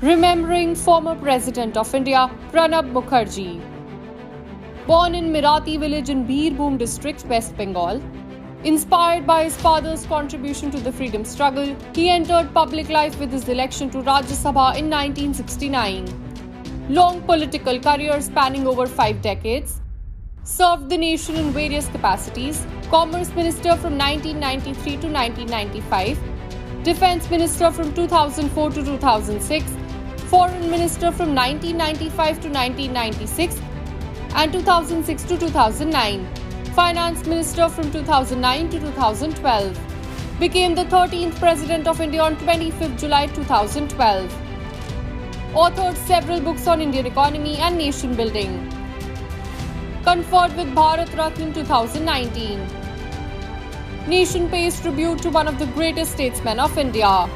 Remembering former President of India, Pranab Mukherjee. Born in Mirati village in Birbhum district, West Bengal, inspired by his father's contribution to the freedom struggle, he entered public life with his election to Rajya Sabha in 1969. Long political career spanning over 5 decades, served the nation in various capacities: Commerce Minister from 1993 to 1995, Defence Minister from 2004 to 2006, Foreign Minister from 1995 to 1996 and 2006 to 2009, Finance Minister from 2009 to 2012. Became the 13th President of India on 25th July 2012. Authored several books on Indian economy and nation building. Conferred with Bharat Ratna in 2019. Nation pays tribute to one of the greatest statesmen of India.